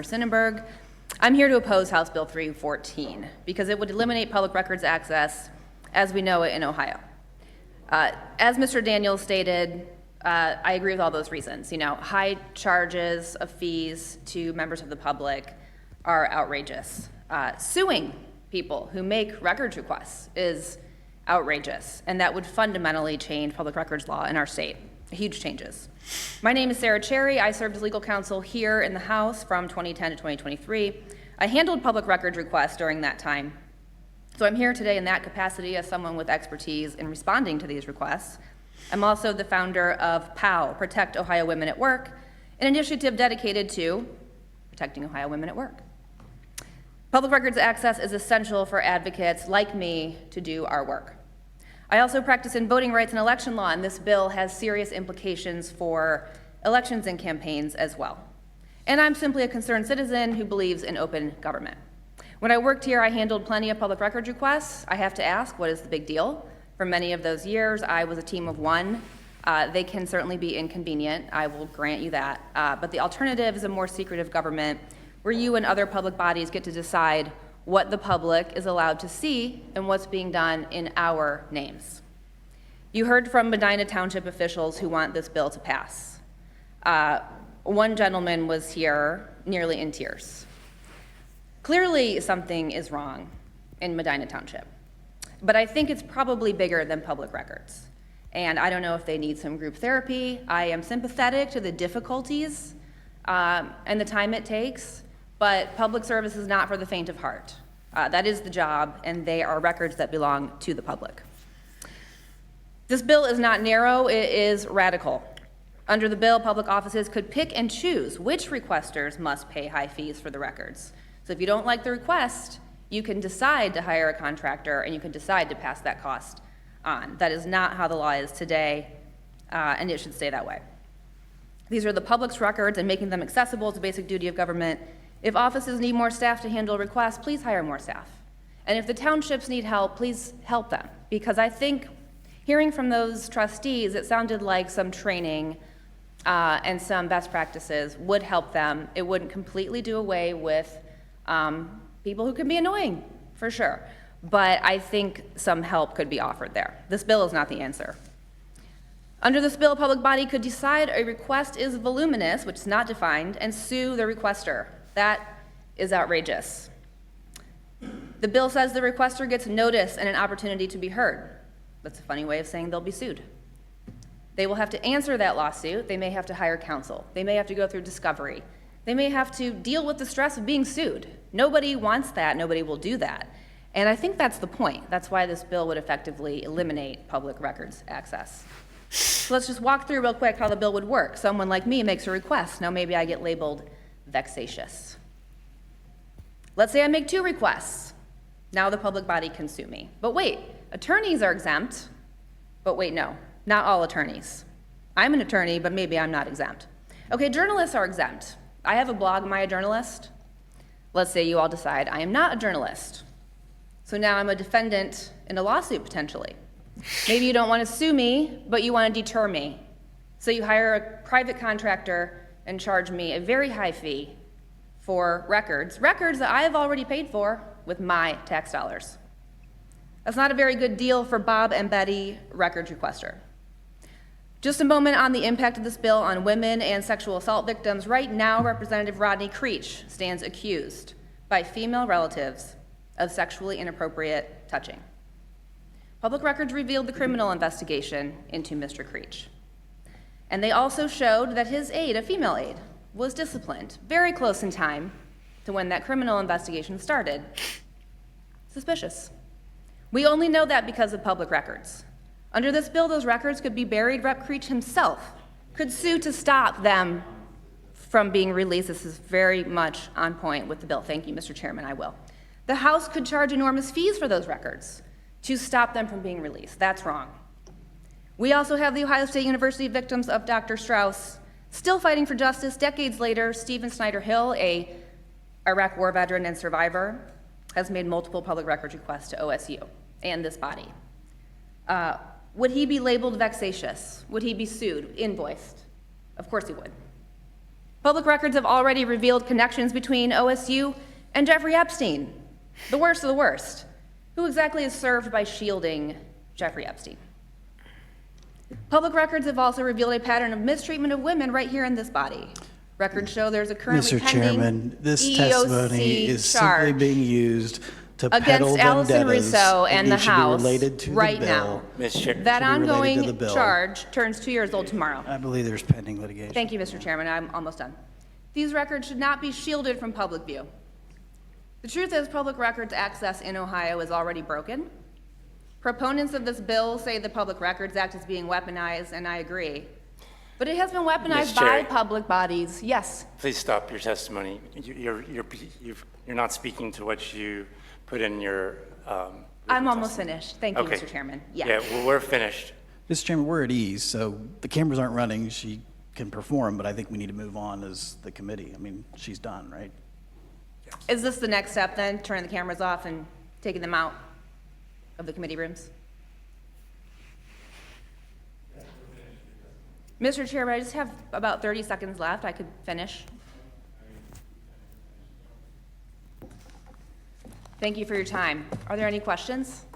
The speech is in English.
Sonnenberg. I'm here to oppose House Bill 314 because it would eliminate public records access as we know it in Ohio. As Mr. Daniels stated, I agree with all those reasons. High charges of fees to members of the public are outrageous. Suing people who make records requests is outrageous, and that would fundamentally change public records law in our state. Huge changes. My name is Sarah Cherry. I served as legal counsel here in the House from 2010 to 2023. I handled public records requests during that time. So I'm here today in that capacity as someone with expertise in responding to these requests. I'm also the founder of POW, Protect Ohio Women at Work, an initiative dedicated to protecting Ohio women at work. Public records access is essential for advocates like me to do our work. I also practice in voting rights and election law, and this bill has serious implications for elections and campaigns as well. And I'm simply a concerned citizen who believes in open government. When I worked here, I handled plenty of public records requests. I have to ask, what is the big deal? For many of those years, I was a team of one. They can certainly be inconvenient, I will grant you that. But the alternative is a more secretive government where you and other public bodies get to decide what the public is allowed to see and what's being done in our names. You heard from Medina Township officials who want this bill to pass. One gentleman was here nearly in tears. Clearly something is wrong in Medina Township, but I think it's probably bigger than public records. And I don't know if they need some group therapy. I am sympathetic to the difficulties and the time it takes, but public service is not for the faint of heart. That is the job, and they are records that belong to the public. This bill is not narrow, it is radical. Under the bill, public offices could pick and choose which requesters must pay high fees for the records. So if you don't like the request, you can decide to hire a contractor and you can decide to pass that cost on. That is not how the law is today, and it should stay that way. These are the public's records, and making them accessible is a basic duty of government. If offices need more staff to handle requests, please hire more staff. And if the townships need help, please help them. Because I think, hearing from those trustees, it sounded like some training and some best practices would help them. It wouldn't completely do away with people who can be annoying, for sure. But I think some help could be offered there. This bill is not the answer. Under this bill, a public body could decide a request is voluminous, which is not defined, and sue the requester. That is outrageous. The bill says the requester gets notice and an opportunity to be heard. That's a funny way of saying they'll be sued. They will have to answer that lawsuit. They may have to hire counsel. They may have to go through discovery. They may have to deal with the stress of being sued. Nobody wants that. Nobody will do that. And I think that's the point. That's why this bill would effectively eliminate public records access. So let's just walk through real quick how the bill would work. Someone like me makes a request. Now maybe I get labeled vexatious. Let's say I make 2 requests. Now the public body can sue me. But wait, attorneys are exempt. But wait, no, not all attorneys. I'm an attorney, but maybe I'm not exempt. Okay, journalists are exempt. I have a blog, Am I a Journalist? Let's say you all decide I am not a journalist. So now I'm a defendant in a lawsuit potentially. Maybe you don't want to sue me, but you want to deter me. So you hire a private contractor and charge me a very high fee for records that I have already paid for with my tax dollars. That's not a very good deal for Bob and Betty, records requester. Just a moment on the impact of this bill on women and sexual assault victims. Right now, Representative Rodney Creech stands accused by female relatives of sexually inappropriate touching. Public records revealed the criminal investigation into Mr. Creech. And they also showed that his aide, a female aide, was disciplined very close in time to when that criminal investigation started. Suspicious. We only know that because of public records. Under this bill, those records could be buried. Rep. Creech himself could sue to stop them from being released. This is very much on point with the bill. Thank you, Mr. Chairman, I will. The House could charge enormous fees for those records to stop them from being released. That's wrong. We also have the Ohio State University victims of Dr. Strauss still fighting for justice decades later. Stephen Snyder Hill, a Iraq war veteran and survivor, has made multiple public records requests to OSU and this body. Would he be labeled vexatious? Would he be sued, invoiced? Of course he would. Public records have already revealed connections between OSU and Jeffrey Epstein, the worst of the worst. Who exactly is served by shielding Jeffrey Epstein? Public records have also revealed a pattern of mistreatment of women right here in this body. Records show there's a currently Mr. pending Chairman, this EEOC testimony is simply charge being used to against peddle Allison vendettas Rousseau and the that should be House related to the right bill. now. Ms. Chair. That Should be related to ongoing the bill. charge turns 2 years old tomorrow. I believe there's pending litigation. Thank you, Mr. Chairman. I'm almost done. These records should not be shielded from public view. The truth is, public records access in Ohio is already broken. Proponents of this bill say the Public Records Act is being weaponized, and I agree. But it has been weaponized Ms. Chair. by public bodies. Yes. Please stop your testimony. You're not speaking to what you put in your. I'm almost finished. Thank you, Okay. Mr. Chairman. Yes. Yeah, well, we're finished. Mr. Chairman, we're at ease, so the cameras aren't running. She can perform, but I think we need to move on as the committee. I mean, she's done, right? Is this the next step then, turning the cameras off and taking them out of the committee rooms? Mr. Chairman, I just have about 30 seconds left. I could finish. Thank you for your time. Are there any questions?